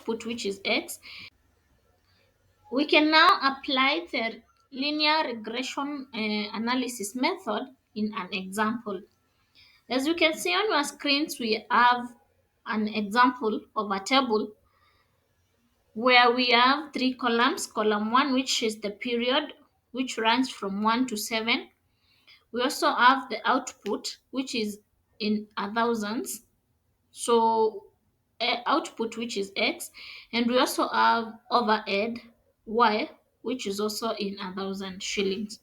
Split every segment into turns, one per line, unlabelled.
output, which is x. We can now apply the linear regression analysis method in an example. As you can see on your screens, we have an example of a table where we have three columns. Column 1, which is the period, which runs from 1 to 7. We also have the output, which is in a thousands. So output, which is x, and we also have overhead y, which is also in 1,000 shillings.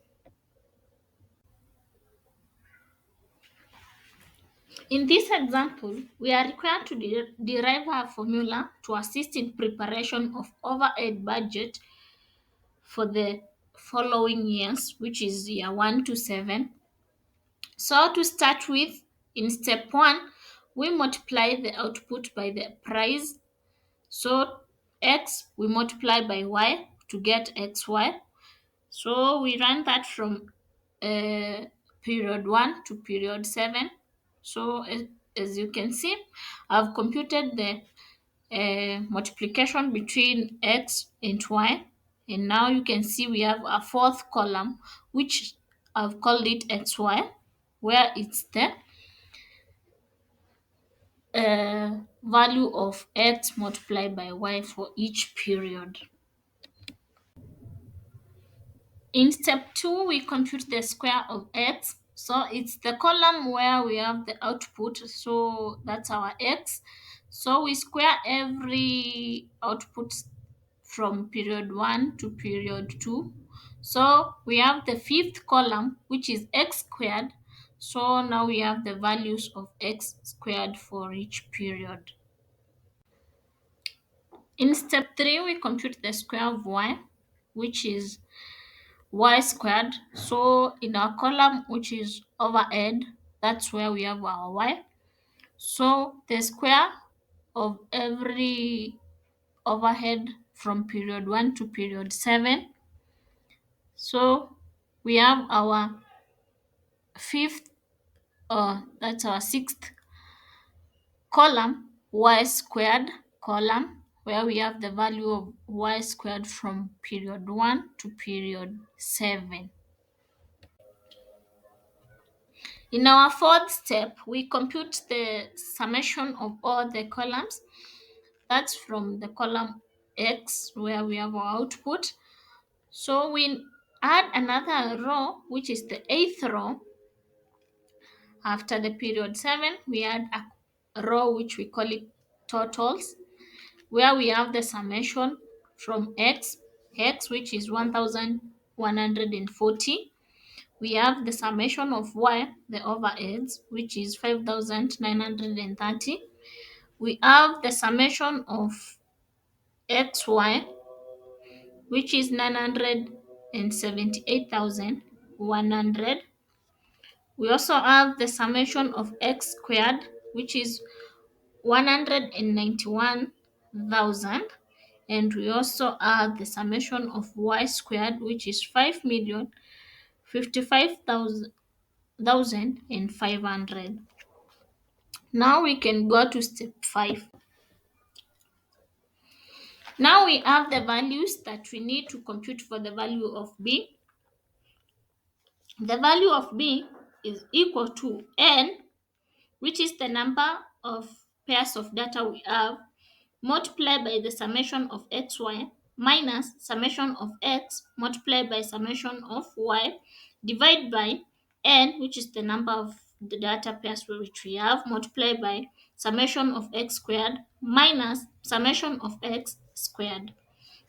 In this example, we are required to derive a formula to assist in preparation of overhead budget for the following years, which is year 1 to 7. So to start with, in step 1, we multiply the output by the price. So x we multiply by y to get xy. So we run that from period 1 to period 7. So as you can see, I've computed the multiplication between x and y. And now you can see we have a fourth column, which I've called it xy, where it's the value of x multiplied by y for each period. In step 2, we compute the square of x. So it's the column where we have the output. So that's our x. So we square every output from period 1 to period 2. So we have the fifth column, which is x squared. So now we have the values of x squared for each period. In step 3, we compute the square of y, which is y squared. So in our column, which is overhead, that's where we have our y. So the square of every overhead from period 1 to period 7. So we have our fifth, that's our sixth column, y squared column, where we have the value of y squared from period 1 to period 7. In our fourth step, we compute the summation of all the columns. That's from the column x, where we have our output. So we add another row, which is the eighth row. After the period 7, we add a row which we call it totals, where we have the summation from x, which is 1,140. We have the summation of y, the overheads, which is 5,930. We have the summation of xy, which is 978,100. We also have the summation of x squared, which is 191,000. And we also have the summation of y squared, which is 5,055,500. Now we can go to step 5. Now we have the values that we need to compute for the value of b. The value of b is equal to n, which is the number of pairs of data we have, multiplied by the summation of xy minus summation of x multiplied by summation of y, divided by n, which is the number of the data pairs which we have, multiplied by summation of x squared minus summation of x squared.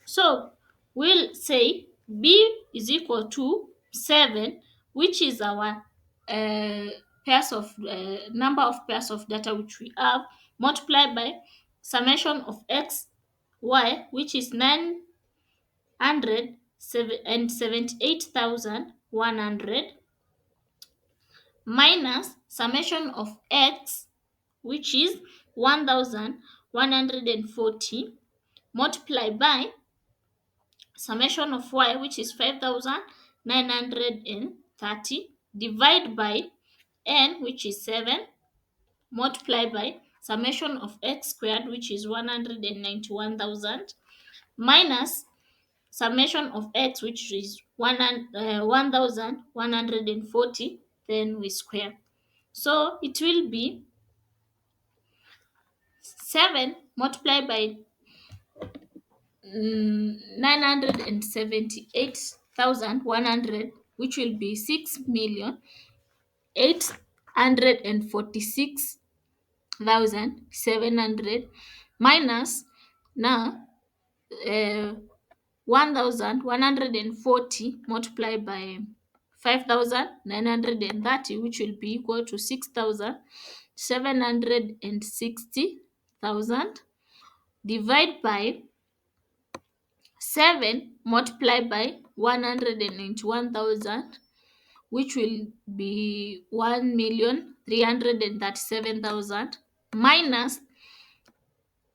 So we'll say b is equal to 7, which is our pairs of number of pairs of data which we have, multiplied by summation of x y, which is 978,100, minus summation of x, which is 1,140, multiplied by summation of y, which is 5,930, divided by n, which is 7, multiplied by summation of x squared, which is 191,000, minus summation of x, which is 1,140, then we square. So it will be 7 multiplied by 978,100, which will be 6,846,700, minus now uh, 1,140 multiplied by 5,930, which will be equal to 6,760,000, divide by 7 multiplied by 191,000, which will be 1,337,000, minus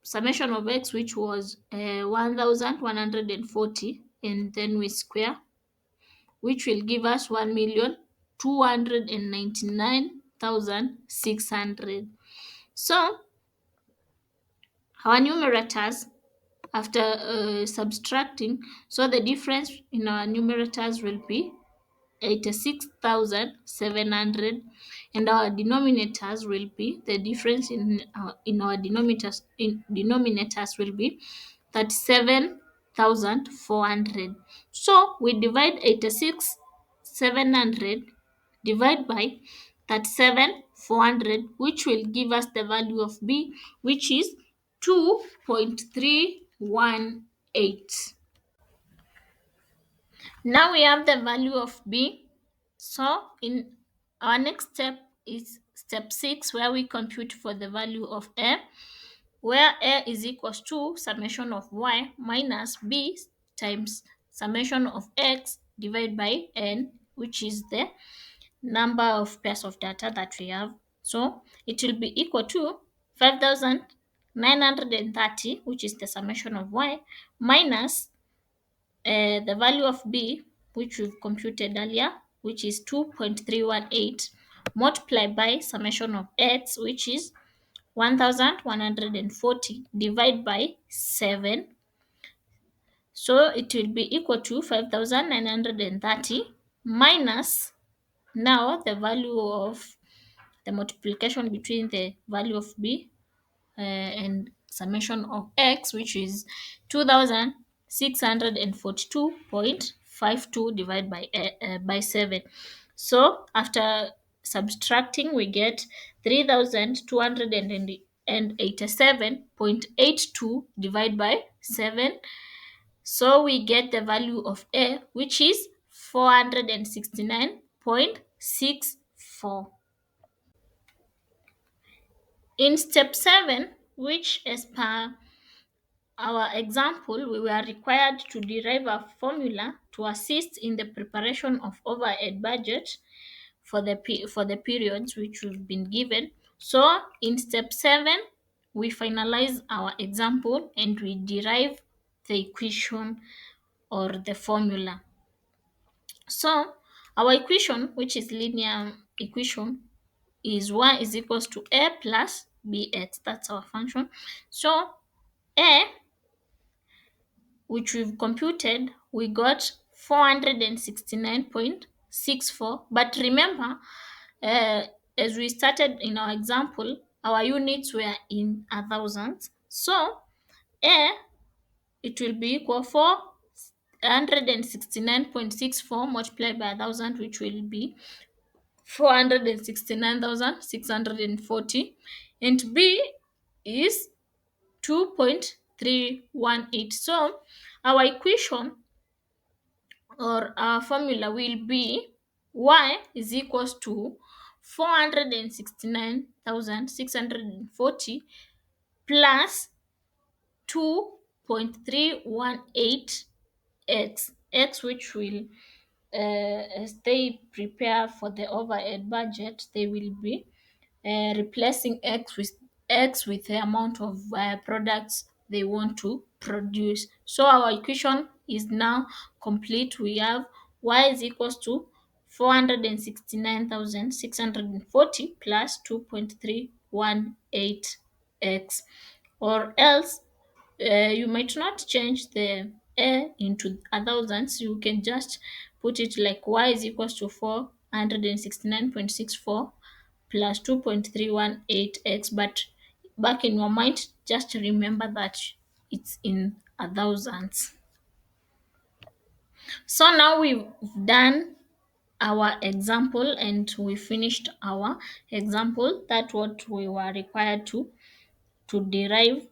summation of x, which was 1,140, and then we square, which will give us 1,299,600. So our numerators, after subtracting, so the difference in our numerators will be 86,700, and our denominators will be, the difference in our denominators will be 37,400. So we divide 86,700 divide by 37,400, which will give us the value of b, which is 2.318. Now we have the value of b. So in our next step is step 6, where we compute for the value of a, where a is equals to summation of y minus b times summation of x divided by n, which is the number of pairs of data that we have. So it will be equal to 5,930, which is the summation of y, minus the value of b, which we've computed earlier, which is 2.318, multiplied by summation of x, which is 1,140, divided by 7. So it will be equal to 5,930 minus now the value of the multiplication between the value of b and summation of x, which is 2,642.52 divided by 7. So after subtracting, we get 3,287.82 divided by 7. So we get the value of a, which is 469.64. In step 7, which as per our example, we were required to derive a formula to assist in the preparation of overhead budget for the periods which we've been given. So in step 7, we finalize our example and we derive the equation or the formula. So our equation, which is linear equation, is y is equals to a plus bx. That's our function. So a, which we've computed, we got 469.64. But remember, as we started in our example, our units were in thousands. So a, it will be equal 469.64 multiplied by 1,000, which will be 469,640, and b is 2.318. So our equation or our formula will be y is equals to 469,640 plus 2.318 x, which will as they prepare for the overhead budget, they will be replacing x with the amount of products they want to produce. So our equation is now complete. We have y is equals to 469,640 plus 2.318. x, or else you might not change the a into a thousands. You can just put it like y is equals to 469.64 plus 2.318x, but back in your mind just remember that it's in a thousands. So now we've done our example and we finished our example. That what we were required to derive